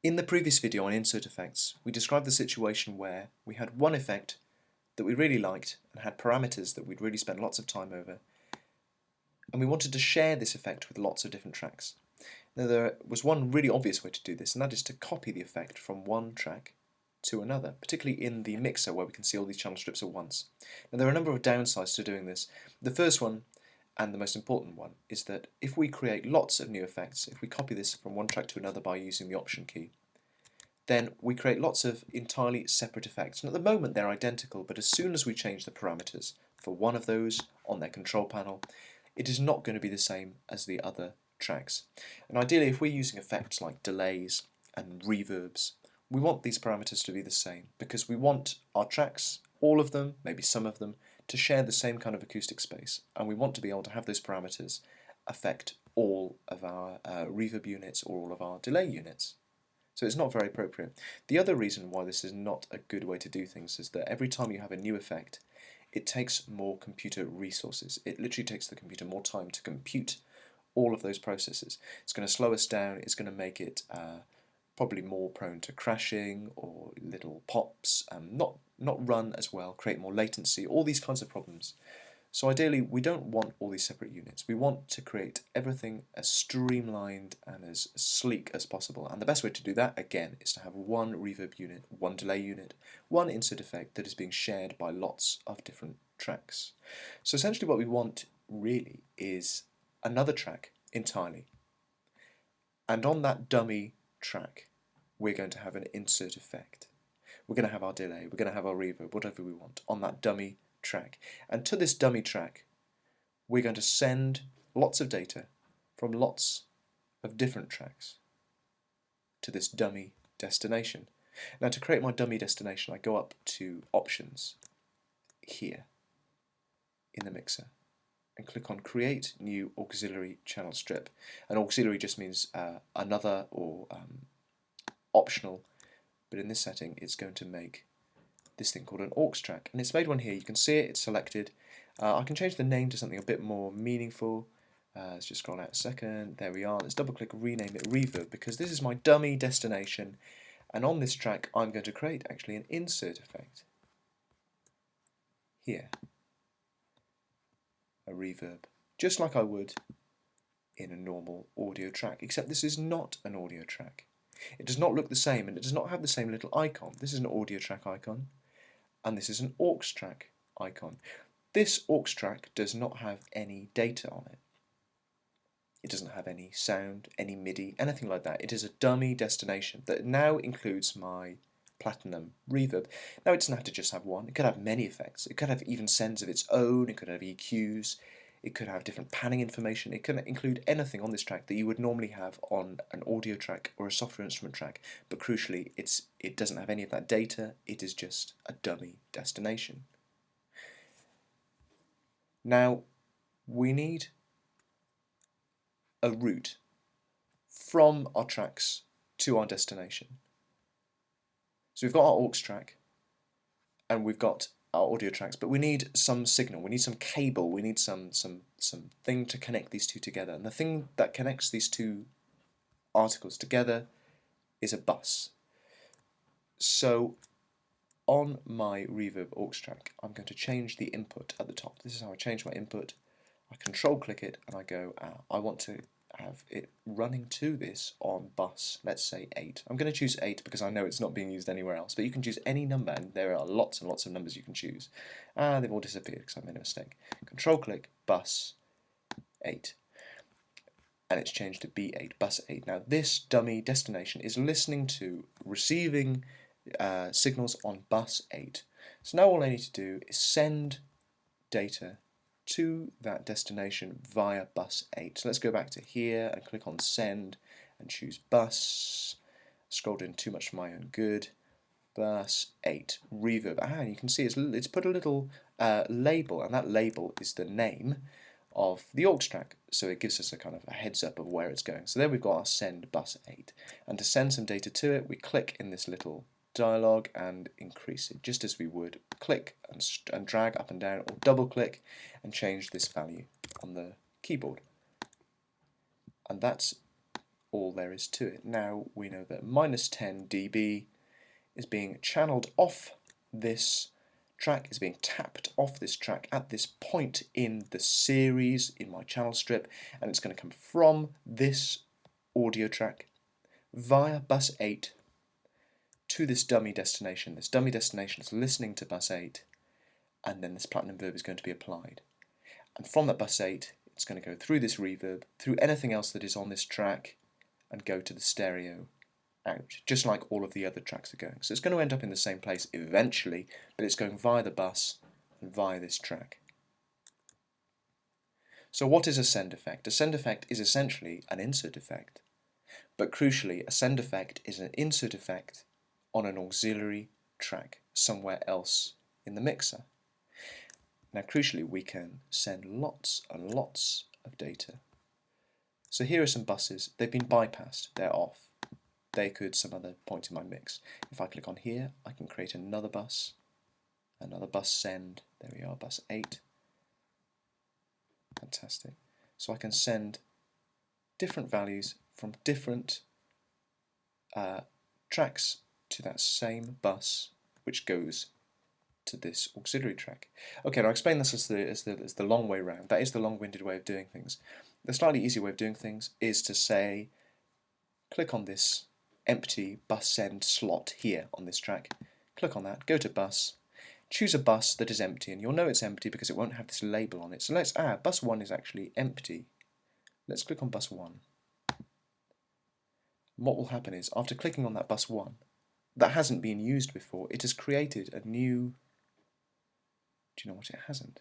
In the previous video on insert effects, we described the situation where we had one effect that we really liked and had parameters that we'd really spent lots of time over, and we wanted to share this effect with lots of different tracks. Now there was one really obvious way to do this, and that is to copy the effect from one track to another, particularly in the mixer where we can see all these channel strips at once. Now there are a number of downsides to doing this. The first one, and the most important one, is that if we create lots of new effects, if we copy this from one track to another by using the Option key, then we create lots of entirely separate effects. And at the moment they're identical, but as soon as we change the parameters for one of those on their control panel, it is not going to be the same as the other tracks. And ideally, if we're using effects like delays and reverbs, we want these parameters to be the same, because we want our tracks, all of them, maybe some of them, to share the same kind of acoustic space, and we want to be able to have those parameters affect all of our reverb units or all of our delay units. So it's not very appropriate. The other reason why this is not a good way to do things is that every time you have a new effect, it takes more computer resources. It literally takes the computer more time to compute all of those processes. It's going to slow us down, it's going to make it probably more prone to crashing or little pops, not run as well, create more latency, all these kinds of problems. So ideally, we don't want all these separate units. We want to create everything as streamlined and as sleek as possible. And the best way to do that, again, is to have one reverb unit, one delay unit, one insert effect that is being shared by lots of different tracks. So essentially what we want really is another track entirely. And on that dummy track, we're going to have an insert effect. We're going to have our delay, we're going to have our reverb, whatever we want, on that dummy track. And to this dummy track, we're going to send lots of data from lots of different tracks to this dummy destination. Now to create my dummy destination, I go up to Options here in the mixer and click on Create New Auxiliary Channel Strip. And auxiliary just means another or optional, but in this setting it's going to make this thing called an aux track, and it's made one here. You can see it, it's selected. I can change the name to something a bit more meaningful. Let's just scroll out a second. There we are. Let's double click, rename it Reverb, because this is my dummy destination, and on this track I'm going to create actually an insert effect here, a reverb, just like I would in a normal audio track, except this is not an audio track. It does not look the same, and it does not have the same little icon. This is an audio track icon, and this is an aux track icon. This aux track does not have any data on it. It doesn't have any sound, any MIDI, anything like that. It is a dummy destination that now includes my Platinum reverb. Now it doesn't have to just have one, it could have many effects. It could have even sends of its own, it could have EQs, it could have different panning information, it can include anything on this track that you would normally have on an audio track or a software instrument track, but crucially it doesn't have any of that data, it is just a dummy destination. Now we need a route from our tracks to our destination. So we've got our aux track and we've got our audio tracks, but we need some signal, we need some cable, we need some thing to connect these two together. And the thing that connects these two articles together is a bus. So on my reverb aux track, I'm going to change the input at the top. This is how I change my input. I control click it and I go, I want to have it running to this on bus, let's say 8. I'm going to choose 8 because I know it's not being used anywhere else, but you can choose any number, and there are lots and lots of numbers you can choose. They've all disappeared because I made a mistake. Control click, bus 8. And it's changed to B8, bus 8. Now this dummy destination is listening to, receiving signals on bus 8. So now all I need to do is send data to that destination via bus 8. So let's go back to here and click on send and choose bus. Scrolled in too much for my own good. Bus 8 reverb. And you can see it's put a little label, and that label is the name of the aux track, so it gives us a kind of a heads up of where it's going. So there we've got our send bus 8, and to send some data to it, we click in this little dialog and increase it, just as we would click and drag up and down, or double click and change this value on the keyboard. And that's all there is to it. Now we know that minus 10 dB is being channeled off this track, is being tapped off this track at this point in the series in my channel strip, and it's going to come from this audio track via bus 8 to this dummy destination. This dummy destination is listening to bus 8, and then this platinum verb is going to be applied. And from that bus 8, it's going to go through this reverb, through anything else that is on this track, and go to the stereo out, just like all of the other tracks are going. So it's going to end up in the same place eventually, but it's going via the bus and via this track. So what is a send effect? A send effect is essentially an insert effect, but crucially a send effect is an insert effect on an auxiliary track somewhere else in the mixer. Now crucially we can send lots and lots of data. So here are some buses. They've been bypassed, they're off. They could some other point in my mix. If I click on here, I can create another bus send. There we are, bus 8. Fantastic. So I can send different values from different tracks to that same bus, which goes to this auxiliary track. Okay, now I'll explain this as the long way round. That is the long-winded way of doing things. The slightly easier way of doing things is to say, click on this empty bus send slot here on this track, click on that, go to bus, choose a bus that is empty, and you'll know it's empty because it won't have this label on it. So let's bus 1 is actually empty. Let's click on bus 1. And what will happen is, after clicking on that bus 1, that hasn't been used before, it has created a new... Do you know what, it hasn't?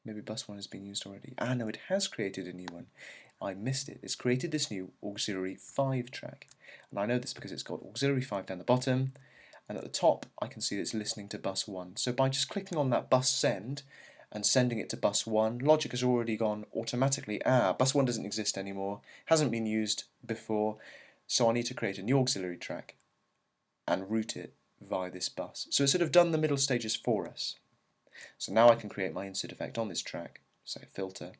Maybe bus 1 has been used already. No, it has created a new one. I missed it. It's created this new auxiliary 5 track. And I know this because it's got auxiliary 5 down the bottom, and at the top I can see that it's listening to bus 1. So by just clicking on that bus send and sending it to bus 1, logic has already gone automatically, bus 1 doesn't exist anymore, hasn't been used before, so I need to create a new auxiliary track and route it via this bus. So it's sort of done the middle stages for us. So now I can create my insert effect on this track, say filter,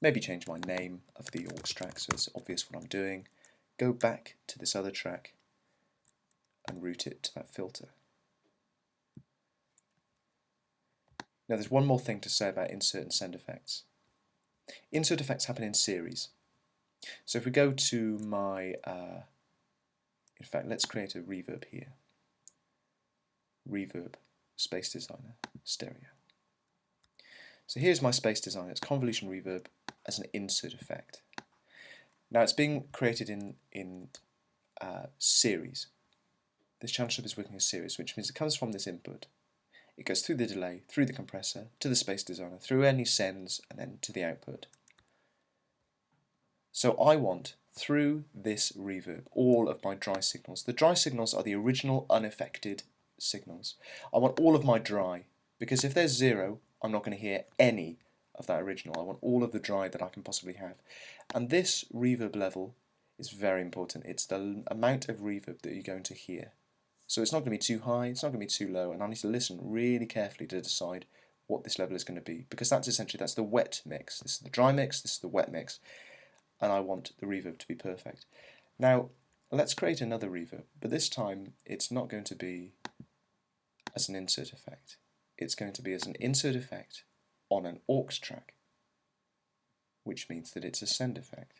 maybe change my name of the aux track so it's obvious what I'm doing, go back to this other track and route it to that filter. Now there's one more thing to say about insert and send effects. Insert effects happen in series. So if we go to my, in fact let's create a reverb here. Reverb, Space Designer, Stereo. So here's my Space Designer, it's convolution reverb as an insert effect. Now it's being created in series. This channel strip is working as series, which means it comes from this input. It goes through the delay, through the compressor, to the Space Designer, through any sends, and then to the output. So I want, through this reverb, all of my dry signals. The dry signals are the original unaffected signals. I want all of my dry, because if there's 0, I'm not going to hear any of that original. I want all of the dry that I can possibly have. And this reverb level is very important. It's the amount of reverb that you're going to hear. So it's not going to be too high, it's not going to be too low, and I need to listen really carefully to decide what this level is going to be, because that's the wet mix. This is the dry mix, this is the wet mix, and I want the reverb to be perfect. Now, let's create another reverb, but this time it's not going to be as an insert effect. It's going to be as an insert effect on an aux track, which means that it's a send effect.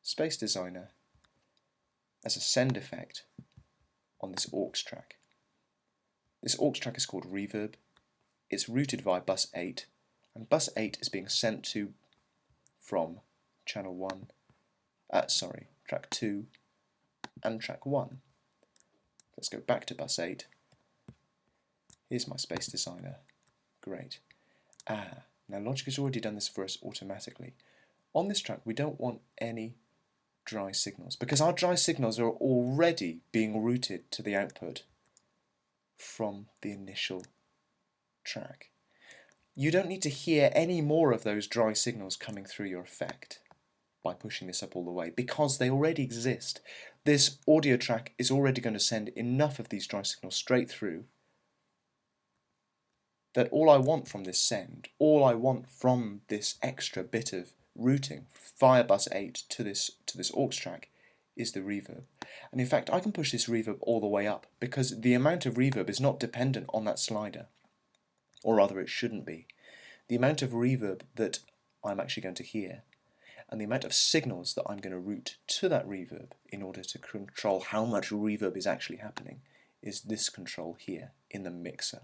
Space Designer as a send effect on this aux track. This aux track is called reverb. It's routed via bus 8, and bus 8 is being sent to from channel 1, track 2 and track 1. Let's go back to bus 8. Here's my Space Designer. Great. Now Logic has already done this for us automatically. On this track we don't want any dry signals, because our dry signals are already being routed to the output from the initial track. You don't need to hear any more of those dry signals coming through your effect by pushing this up all the way, because they already exist. This audio track is already going to send enough of these dry signals straight through that all I want from this send, all I want from this extra bit of routing via bus 8 to this aux track is the reverb. And in fact, I can push this reverb all the way up because the amount of reverb is not dependent on that slider, or rather it shouldn't be. The amount of reverb that I'm actually going to hear and the amount of signals that I'm going to route to that reverb in order to control how much reverb is actually happening is this control here in the mixer,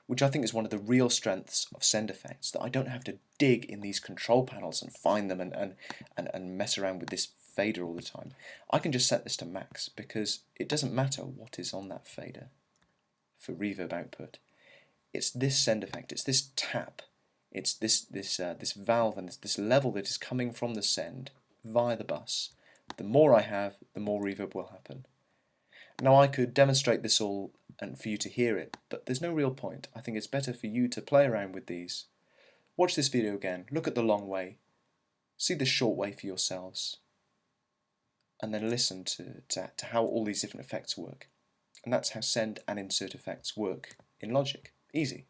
which I think is one of the real strengths of Send Effects, that I don't have to dig in these control panels and find them and mess around with this fader all the time. I can just set this to max because it doesn't matter what is on that fader for reverb output. It's this Send Effect, it's this tap, it's this valve and this level that is coming from the send via the bus. The more I have, the more reverb will happen. Now I could demonstrate this all and for you to hear it, but there's no real point. I think it's better for you to play around with these. Watch this video again, look at the long way, see the short way for yourselves, and then listen to how all these different effects work. And that's how send and insert effects work in Logic. Easy.